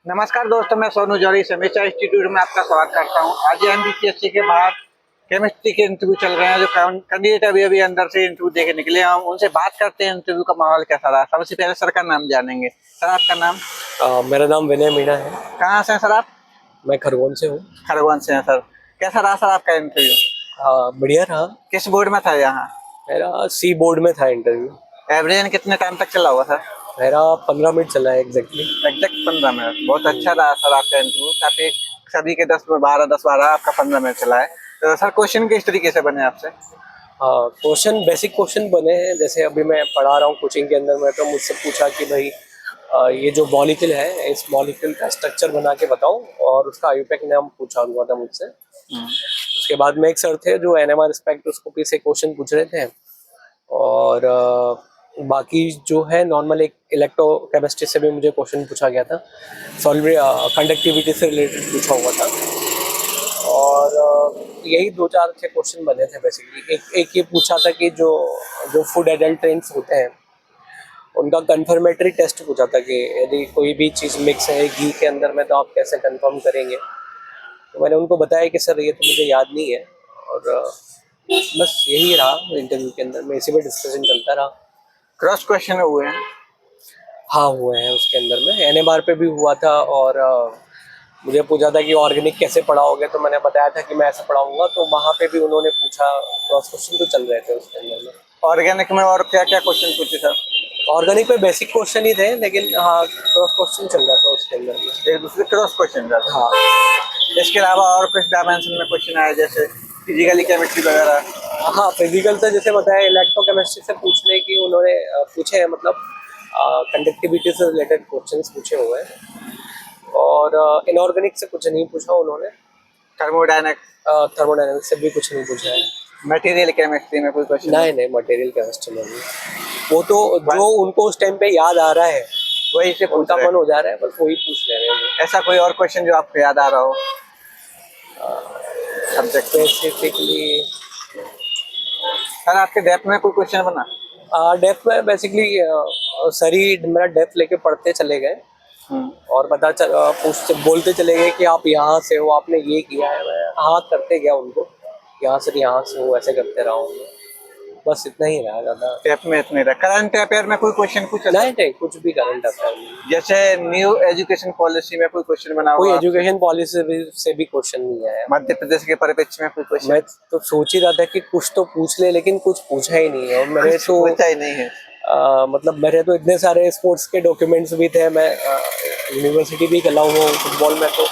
नमस्कार दोस्तों, मैं सोनू जौहरी समीक्षा इंस्टीट्यूट में आपका स्वागत करता हूं। आज एमपीएससी के बाहर केमिस्ट्री के इंटरव्यू चल रहे हैं। जो कैंडिडेट अभी अभी अंदर से इंटरव्यू दे के निकले हैं, हम उनसे बात करते हैं इंटरव्यू का माहौल कैसा रहा। सबसे पहले सर का नाम जानेंगे। सर, आपका नाम? मेरा नाम विनय मीणा है। कहाँ से हैं सर आप? मैं खरगोन से हूँ। खरगोन से हैं सर। कैसा रहा सर आपका इंटरव्यू? बढ़िया रहा। किस बोर्ड में था यहाँ? मेरा सी बोर्ड में था इंटरव्यू। एवरेज कितने टाइम तक चला हुआ सर? मेरा 15 मिनट चला है एग्जैक्टली। Exact 15 minute. बहुत अच्छा रहा सर आपका इंटरव्यू। काफी सभी के 10-12 आपका 15 मिनट चला है। तो सर, क्वेश्चन किस तरीके से बने आपसे? क्वेश्चन बेसिक क्वेश्चन बने हैं। जैसे अभी मैं पढ़ा रहा हूँ कोचिंग के अंदर में, तो मुझसे पूछा कि भाई ये जो मॉलिक्यूल है, इस मॉलिक्यूल का स्ट्रक्चर बना के बताओ, और उसका आयुपेक नाम पूछा हुआ था मुझसे। उसके बाद में एक सर थे जो एनएमआर स्पेक्ट्रोस्कोपी से क्वेश्चन पूछ रहे थे, और बाकी जो है नॉर्मल एक इलेक्ट्रोकेमिस्ट्री से भी मुझे क्वेश्चन पूछा गया था। सॉल्व कंडक्टिविटी से रिलेटेड पूछा हुआ था, और यही 2-4 क्वेश्चन बने थे बेसिकली। एक ये पूछा था कि जो जो फूड एडल्ट्रेंट्स होते हैं उनका कंफर्मेटरी टेस्ट पूछा था कि यदि कोई भी चीज़ मिक्स है घी के अंदर में तो आप कैसे कंफर्म करेंगे। तो मैंने उनको बताया कि सर ये तो मुझे याद नहीं है, और बस यही रहा इंटरव्यू के अंदर में, इसी पे डिस्कशन चलता रहा। क्रॉस क्वेश्चन हुए हैं? हाँ, हुए हैं। उसके अंदर में एनएमआर पे भी हुआ था, और मुझे पूछा था कि ऑर्गेनिक कैसे पढ़ाओगे, तो मैंने बताया था कि मैं ऐसे पढ़ाऊंगा। तो वहाँ पे भी उन्होंने पूछा, क्रॉस क्वेश्चन तो चल रहे थे उसके अंदर में। ऑर्गेनिक में और क्या क्या क्वेश्चन पूछे सर? ऑर्गेनिक में बेसिक क्वेश्चन ही थे, लेकिन हाँ, क्रॉस क्वेश्चन चल रहा था उसके अंदर में। एक दूसरे क्रॉस क्वेश्चन जाते हाँ। हैं। इसके अलावा और कुछ डायमेंशन में क्वेश्चन आए, जैसे फिजिकली केमिस्ट्री वगैरह? हाँ, फिजिकल से जैसे बताया, इलेक्ट्रोकेमिस्ट्री से पूछने की उन्होंने पूछे हैं, मतलब कंडक्टिविटी से रिलेटेड क्वेश्चंस पूछे हुए हैं, और इनऑर्गेनिक से कुछ नहीं पूछा उन्होंने। थर्मोडायनेमिक्स से भी कुछ नहीं पूछा है। मटेरियल केमिस्ट्री में कोई क्वेश्चन? नहीं, मटेरियल केमिस्ट्री में नहीं। वो तो जो उनको उस टाइम पे याद आ रहा है वही से उनका मन हो जा रहा है, बस वही पूछ ले रहे हैं। ऐसा कोई और क्वेश्चन जो आपको याद आ रहा हो सब्जेक्ट? स्पेसिफिकली सर, आपके डेप्थ में कोई क्वेश्चन बना? डेप्थ में बेसिकली सर ही मेरा डेप्थ लेके पढ़ते चले गए, और पूछते बोलते चले गए कि आप यहाँ से हो, आपने ये किया है। मैं हाँ करते गया उनको, यहाँ से यहाँ से हूँ, ऐसे करते रहा हूँ। बस इतना ही रहा ज़्यादा। डेप्थ में इतने रहा। करंट अफेयर में कोई क्वेश्चन पूछा? नहीं, कुछ भी करंट अफेयर नहीं। जैसे न्यू एजुकेशन पॉलिसी में कोई क्वेश्चन बना कोई हुआ? एजुकेशन पॉलिसी से भी क्वेश्चन नहीं आया। मध्य प्रदेश के परिप्रेक्ष्य में कोई क्वेश्चन? मैं तो सोच ही रहा था कि कुछ तो पूछ ले, लेकिन कुछ पूछा ही नहीं है। और मेरे तो पूछा ही नहीं है। मतलब मेरे तो इतने सारे स्पोर्ट्स के डॉक्यूमेंट्स भी थे। मैं यूनिवर्सिटी भी खेला हुआ हूँ फुटबॉल में, तो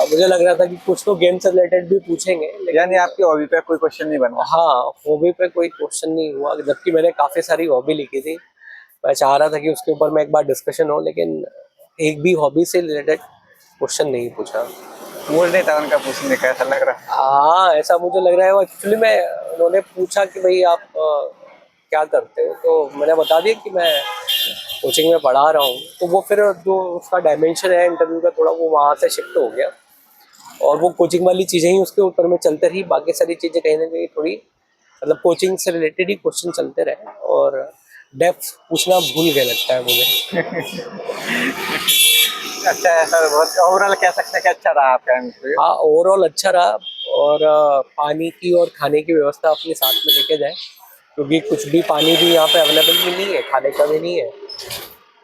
मुझे लग रहा था कि कुछ तो गेम से रिलेटेड भी पूछेंगे, यानी आपकी हॉबी पे कोई क्वेश्चन नहीं बना? हाँ, हॉबी पे कोई क्वेश्चन नहीं हुआ, जबकि मैंने काफ़ी सारी हॉबी लिखी थी। मैं चाह रहा था कि उसके ऊपर में एक बार डिस्कशन हो, लेकिन एक भी हॉबी से रिलेटेड क्वेश्चन नहीं पूछा। मूड नहीं था उनका पूछने का, ऐसा लग रहा? हाँ, ऐसा मुझे लग रहा है। वो एक्चुअली में उन्होंने पूछा कि भाई आप क्या करते हो, तो मैंने बता दिया कि मैं कोचिंग में पढ़ा रहा हूँ। तो वो फिर जो उसका डायमेंशन है इंटरव्यू का, थोड़ा वो वहाँ से शिफ्ट हो गया, और वो कोचिंग वाली चीज़ें ही उसके ऊपर में चलते रही। बाकी सारी चीज़ें कहीं ना कहीं थोड़ी, मतलब कोचिंग से रिलेटेड ही क्वेश्चन चलते रहे, और डेप्थ पूछना भूल गए लगता है मुझे। अच्छा है सर, बहुत ओवरऑल कह सकते हैं कि अच्छा रहा आपका इंटरव्यू? हाँ, ओवरऑल अच्छा रहा। और पानी की और खाने की व्यवस्था अपने साथ में लेके जाए, क्योंकि कुछ भी पानी भी यहाँ पे अवेलेबल भी नहीं है, खाने का भी नहीं है,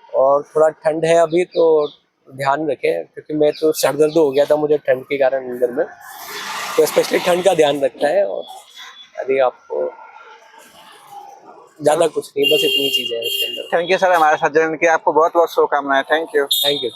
और थोड़ा ठंड है अभी, तो ध्यान रखें। क्योंकि मैं तो सर दर्द हो गया था मुझे ठंड के कारण अंदर में, तो स्पेशली ठंड का ध्यान रखना है। और यदि आपको ज़्यादा कुछ नहीं, बस इतनी चीज़ें हैं उसके अंदर। थैंक यू सर, हमारे साथ जुड़ने की। आपको बहुत बहुत शुभकामनाएं। Thank you. Thank you.